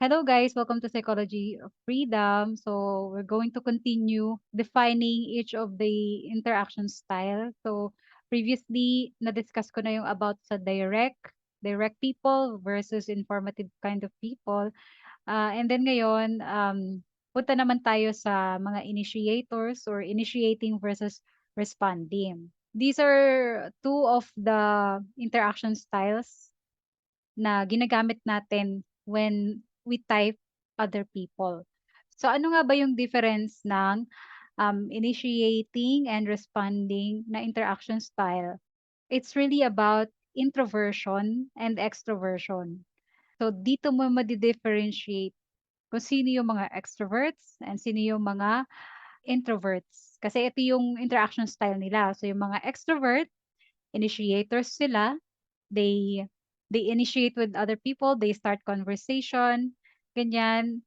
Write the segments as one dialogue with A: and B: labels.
A: Hello guys, welcome to Psychology of Freedom. So we're going to continue defining each of the interaction style. So previously, na-discuss ko na yung about sa direct people versus informative kind of people. And then ngayon, punta naman tayo sa mga initiators or initiating versus responding. These are two of the interaction styles na ginagamit natin when we type other people. So ano nga ba yung difference ng initiating and responding na interaction style? It's really about introversion and extroversion. So dito mo madi-differentiate kung sino yung mga extroverts and sino yung mga introverts. Kasi ito yung interaction style nila. So yung mga extrovert, initiators sila, they they initiate with other people, they start conversation, ganyan,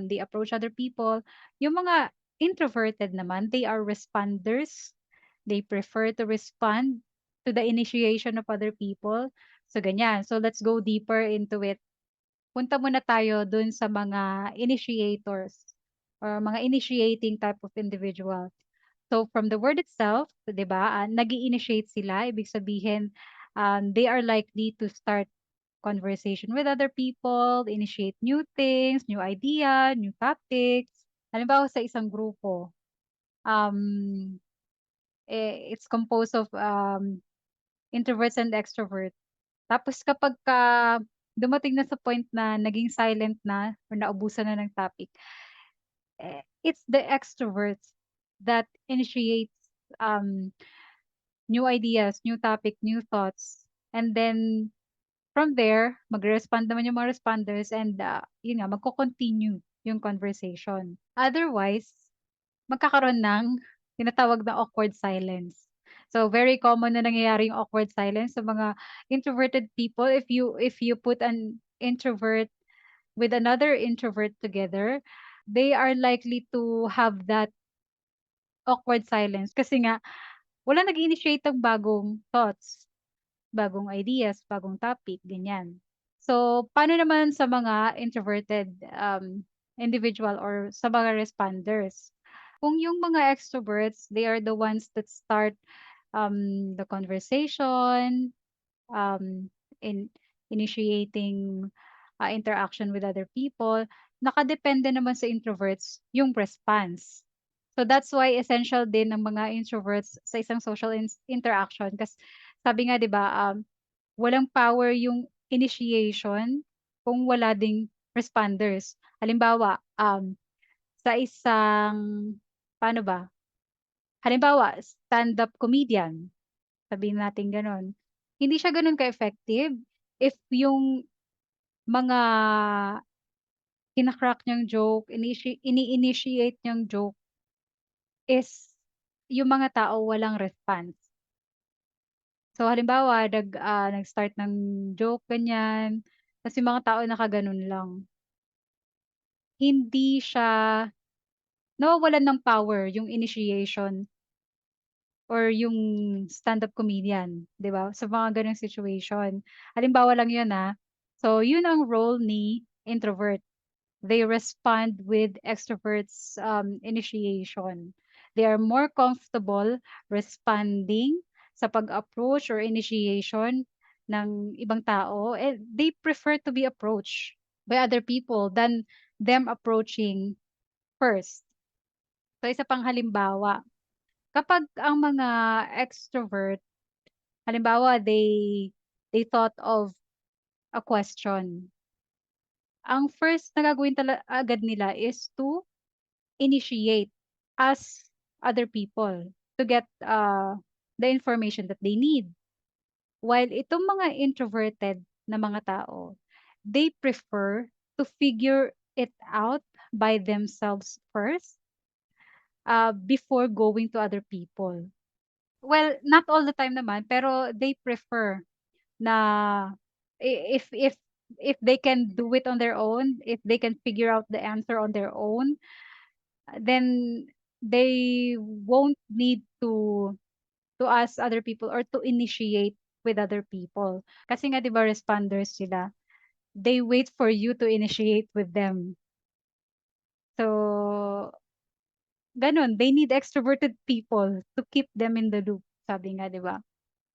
A: they approach other people. Yung mga introverted naman, they are responders. They prefer to respond to the initiation of other people. So ganyan. So let's go deeper into it. Punta muna tayo dun sa mga initiators or mga initiating type of individual. So from the word itself, 'di ba, nag-i-initiate sila, ibig sabihin, they are likely to start conversation with other people, initiate new things, new idea, new topics. Halimbawa sa isang grupo, um, it's composed of introverts and extroverts. Tapos kapagka dumating na sa point na naging silent na or naubusan na ng topic, it's the extroverts that initiates um, new ideas, new topic, new thoughts. And then from there, magre-respond naman yung mga responders and yun nga, magko-continue yung conversation. Otherwise, magkakaroon ng tinatawag na awkward silence. So very common na nangyayari yung awkward silence sa mga introverted people. If you put an introvert with another introvert together, they are likely to have that awkward silence kasi nga wala nag-initiate ng bagong thoughts, bagong ideas, bagong topic, ganyan. So, paano naman sa mga introverted individual or sa mga responders? Kung yung mga extroverts, they are the ones that start the conversation, um, in initiating interaction with other people, nakadepende naman sa introverts yung response. So that's why essential din ng mga introverts sa isang social interaction. Kasi sabi nga 'di ba, walang power yung initiation kung wala ding responders. Halimbawa, sa isang paano ba? Halimbawa, stand-up comedian, sabihin natin gano'n. Hindi siya gano'n ka-effective if yung mga kina-crack niyang joke, ini-initiate niyang joke is yung mga tao walang response. So halimbawa nag-start ng joke ganyan, ta's yung mga tao nakagano'n lang. Hindi siya nawawalan ng power yung initiation or yung stand-up comedian, 'di ba? Sa mga gano'ng situation. Halimbawa lang 'yun, So 'yun ang role ni introvert. They respond with extroverts initiation. They are more comfortable responding sa pag-approach or initiation ng ibang tao, and they prefer to be approached by other people than them approaching first. So isa pang halimbawa, kapag ang mga extrovert, halimbawa they thought of a question, ang first na gagawin agad nila is to initiate, ask other people to get, the information that they need. While itong mga introverted na mga tao, they prefer to figure it out by themselves first, before going to other people. Well, not all the time naman, pero they prefer na if they can do it on their own, if they can figure out the answer on their own, then they won't need to ask other people or to initiate with other people. Kasi nga 'di ba responders sila. they wait for you to initiate with them. So, gano'n, they need extroverted people to keep them in the loop, sabi nga, 'di ba?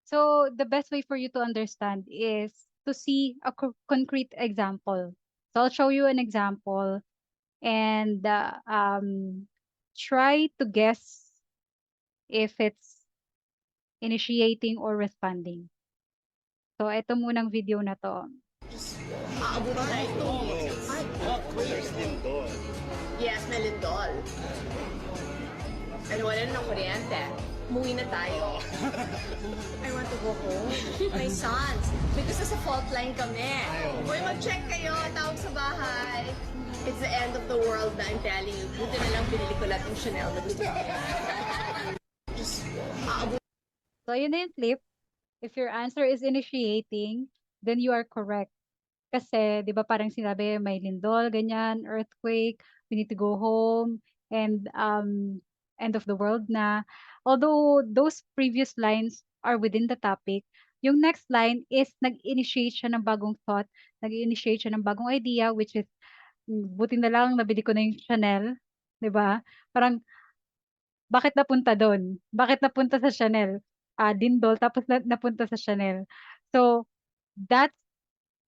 A: So, the best way for you to understand is to see a concrete example. So, I'll show you an example and try to guess if it's initiating or responding. So, eto munang video na 'to.
B: Aabutin na ito. Ay,
C: There's lindol.
B: yes, may lindol. Ano, wala na ng kuryente. Umuwi na tayo. I want to go home. My sons. Because nasa fault line kami. Boy, mag-check kayo. Tawag sa bahay. It's the end of the world na I'm telling you. Buti na lang pinili ko lahat ng Chanel na gusto ko. Just, aabutin.
A: So, yun na yung clip. If your answer is initiating, then you are correct. Kasi 'di ba parang sinabi may lindol, ganyan, earthquake, we need to go home, and end of the world na. Although those previous lines are within the topic, yung next line is nag-initiate siya ng bagong thought, nag-initiate siya ng bagong idea, which is, buti na lang nabili ko na yung Chanel, 'di ba? Parang bakit napunta dun? Bakit napunta sa Chanel? Lindol tapos napunta sa Chanel. So, that's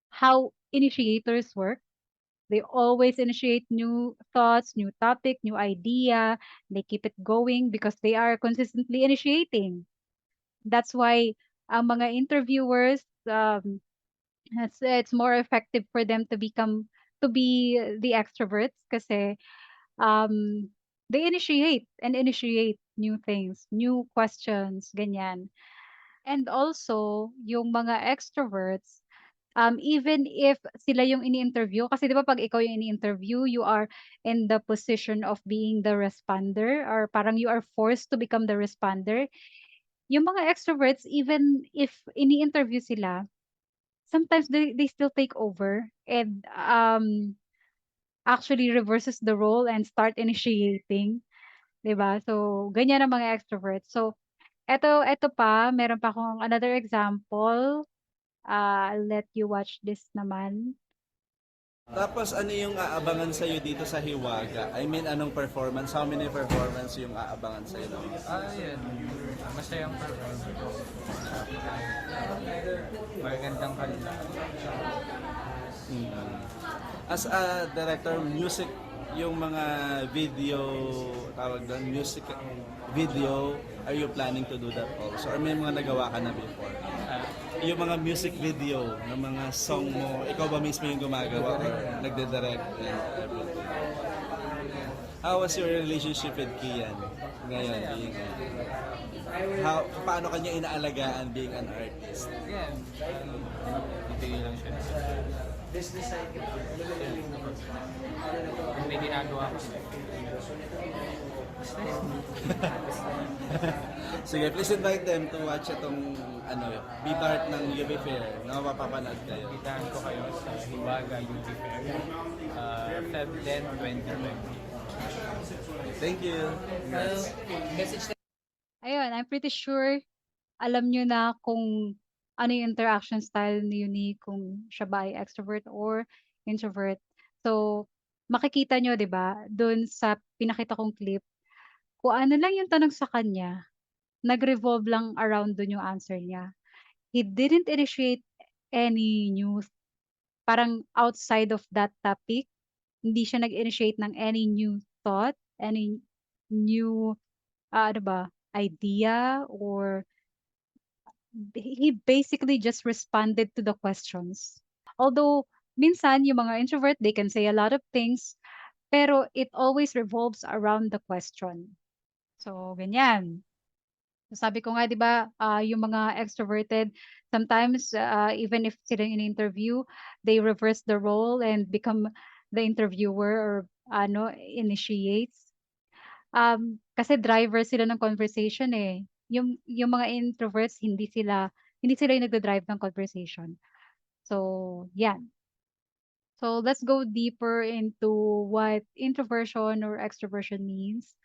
A: how initiators work. They always initiate new thoughts, new topic, new idea. They keep it going because they are consistently initiating. That's why ang mga interviewers, it's more effective for them to be the extroverts kasi um, they initiate and initiate new things, new questions, ganyan. And also, yung mga extroverts, even if sila yung ini-interview kasi 'di ba 'pag ikaw yung ini-interview, you are in the position of being the responder or parang you are forced to become the responder. Yung mga extroverts, even if ini-interview sila, sometimes they still take over and actually reverses the role and start initiating, 'di ba? So, ganyan ang mga extroverts. So, eto pa, meron pa akong another example. I'll let you watch this naman.
C: Tapos ano yung aabangan sa'yo dito sa Hiwaga? I mean, anong performance? How many performance yung aabangan sa'yo?
D: Yun. Masayang performance. Magandang kanta.
C: As a director, music, yung mga video, tawag doon, music video, are you planning to do that also? Or may mga nagawa ka na before? Yung mga music video ng mga song mo, ikaw ba mismo yung gumagawa or nagde-direct and everything? How was your relationship with Kian ngayon? Paano kanya inaalagaan being an artist?
D: Yan. Ibigay lang siya. Kung may ginagawa ko.
C: Sige, please invite them to watch itong be part ng UB Fair na mapapanood kayo.
D: Kitahan ko kayo sa Hiwaga UP Fair. Feb 10, 2020.
C: Thank you.
A: Ayun, I'm pretty sure alam niyo na kung ano yung interaction style ni Unique, kung siya ba ay extrovert or introvert. So, makikita niyo 'di ba, dun sa pinakita kong clip, kung ano lang yung tanong sa kanya, nag-revolve lang around dun yung answer niya. He didn't initiate any new parang outside of that topic, hindi siya nag-initiate ng any new thought, any new, ano ba, idea or he basically just responded to the questions. Although minsan yung mga introvert, they can say a lot of things, pero it always revolves around the question. So, ganyan. So, sabi ko nga 'di ba, yung mga extroverted sometimes, even if sila yung in-interview, they reverse the role and become the interviewer or ano, initiates. Kasi driver sila ng conversation, eh. Yung mga introverts hindi sila yung nagda-drive ng conversation. So, 'yan. So, let's go deeper into what introversion or extroversion means.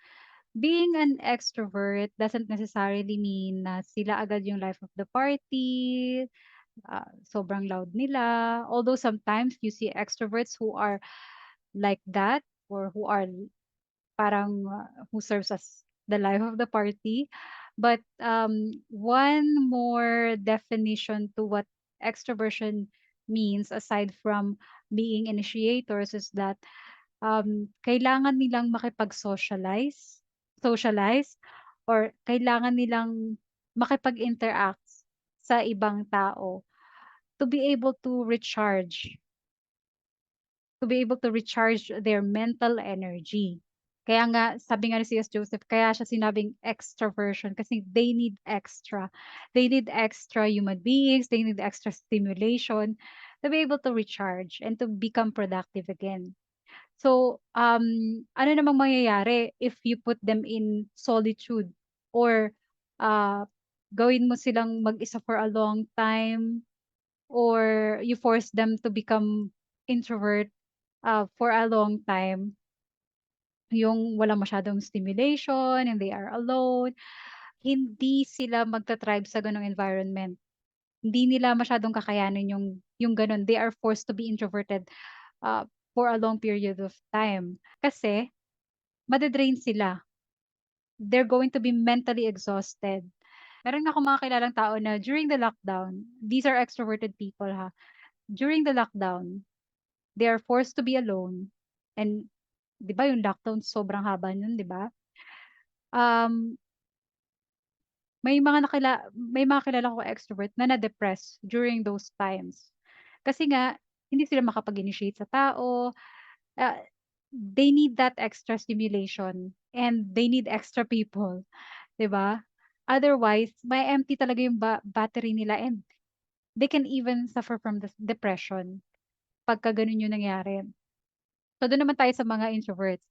A: Being an extrovert doesn't necessarily mean na sila agad yung life of the party, sobrang loud nila. Although sometimes you see extroverts who are like that, or who are parang who serves as the life of the party. But one more definition to what extroversion means, aside from being initiators, is that kailangan nilang makipag-socialize, socialize, or kailangan nilang makipag-interact sa ibang tao to be able to recharge, their mental energy. Kaya nga, sabi nga ni C.S. Joseph, kaya siya sinabing extroversion kasi they need extra. They need extra human beings, they need extra stimulation to be able to recharge and to become productive again. So, ano namang mangyayari if you put them in solitude, or uh, gawin mo silang mag-isa for a long time, or you force them to become introvert for a long time, yung wala masyadong stimulation and they are alone, hindi sila magta-thrive sa gano'ng environment. Hindi nila masyadong kakayanin yung gano'n. They are forced to be introverted uh, for a long period of time. Kasi made-drain sila. They're going to be mentally exhausted. Meron akong mga kilalang tao na during the lockdown, these are extroverted people ha. During the lockdown, they are forced to be alone. And 'di ba yung lockdown sobrang haba nun, 'di ba? Um, may mga kilala ko extrovert na na-depress during those times. Kasi nga hindi sila makapag-initiate sa tao, ah, they need that extra stimulation and they need extra people, 'di ba? Otherwise, may empty talaga yung battery nila, and they can even suffer from depression pagka gano'n yung nangyari. So, do'n naman tayo sa mga introverts.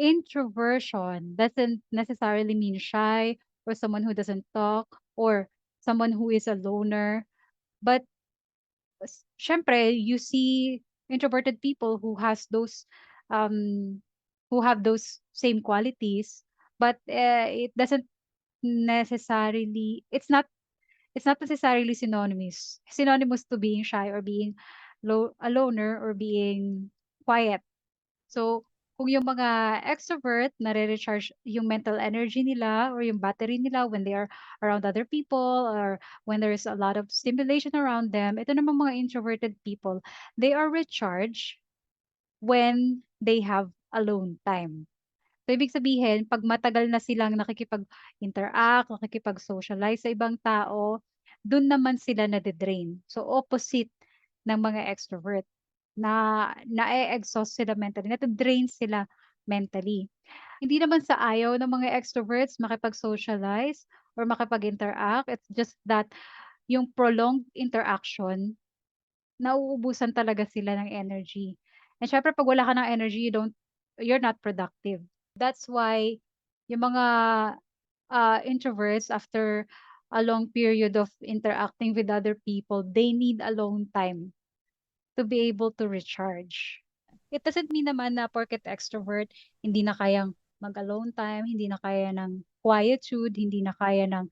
A: Introversion doesn't necessarily mean shy, or someone who doesn't talk, or someone who is a loner. But syempre, you see introverted people um, who have those same qualities, but it doesn't necessarily, it's not necessarily synonymous to being shy, or being a loner, or being quiet. So, kung yung mga extrovert nare-recharge yung mental energy nila, or yung battery nila when they are around other people, or when there's a lot of stimulation around them, ito namang mga introverted people, they are recharged when they have alone time. So, ibig sabihin, 'pag matagal na silang nakikipag-interact, nakikipag-socialize sa ibang tao, dun naman sila nade-drain. So, opposite ng mga extrovert, na na-e-exhaust sila mentally, nade-drain sila mentally. Hindi naman sa ayaw ng mga extroverts makipag-socialize or makipag-interact, it's just that yung prolonged interaction, nauubusan talaga sila ng energy. And syempre 'pag wala ka ng energy, you're not productive. That's why yung mga, introverts, after a long period of interacting with other people, they need alone time to be able to recharge. It doesn't mean naman na porket extrovert, hindi na kayang mag-alone time, hindi na kaya ng quietude, hindi na kaya ng,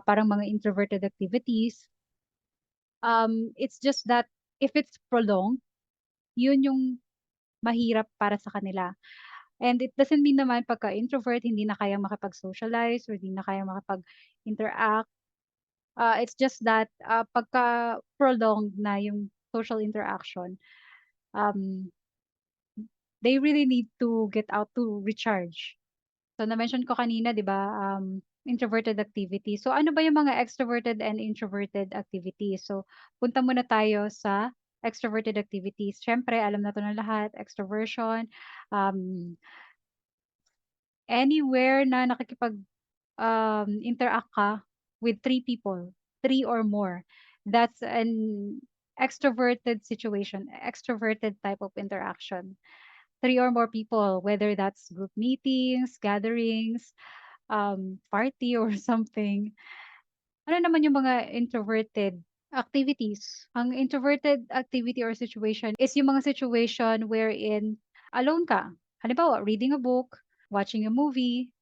A: parang mga introverted activities. It's just that if it's prolonged, yun yung mahirap para sa kanila. And it doesn't mean naman pagka-introvert hindi na kayang makipag-socialize, or hindi na kayang makipag-interact. It's just that, pagka prolonged na yung social interaction, um, they really need to get out to recharge. So na-mention ko kanina 'di ba, introverted activity. So ano ba yung mga extroverted and introverted activities? So punta muna tayo sa extroverted activities. Siyempre alam na 'to ng lahat, extroversion, um, anywhere na interact ka with three people, three or more. That's an extroverted situation, extroverted type of interaction. Three or more people, whether that's group meetings, gatherings, party or something. Ano naman yung mga introverted activities? Ang introverted activity or situation is yung mga situation wherein alone ka. Halimbawa, reading a book, watching a movie,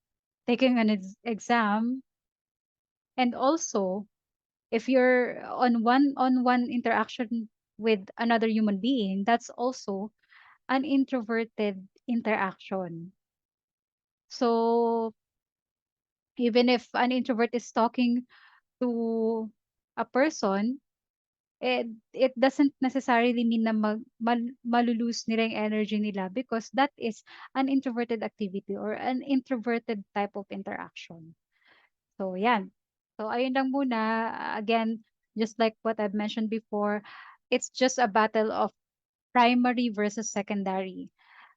A: taking an exam, and also If you're on one interaction with another human being, that's also an introverted interaction. So even if an introvert is talking to a person, it doesn't necessarily mean na malulose nila yung energy nila, because that is an introverted activity or an introverted type of interaction. So, yan. So, ayun lang muna. Again, just like what I've mentioned before, it's just a battle of primary versus secondary.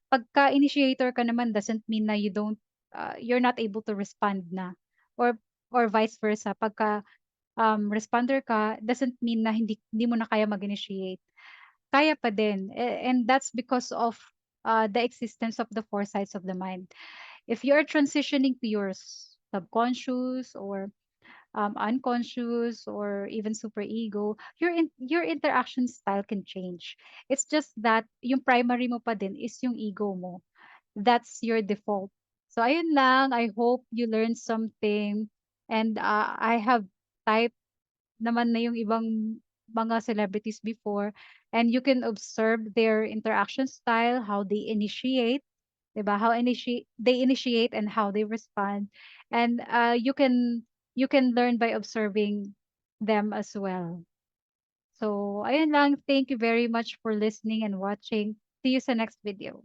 A: Pagka-initiator ka naman doesn't mean na you're not able to respond na, or vice versa. Pagka responder ka doesn't mean na hindi mo na kaya mag-initiate. Kaya pa din. And that's because of the existence of the four sides of the mind. If you're transitioning to your subconscious or unconscious or even super ego, your interaction style can change. It's just that yung primary mo pa din is yung ego mo. That's your default. So ayun lang. I hope you learned something. And I have typed naman na yung ibang mga celebrities before, and you can observe their interaction style, how they initiate, 'di ba? How they initiate and how they respond. And you can learn by observing them as well. So ayun lang, thank you very much for listening and watching. See you sa next video.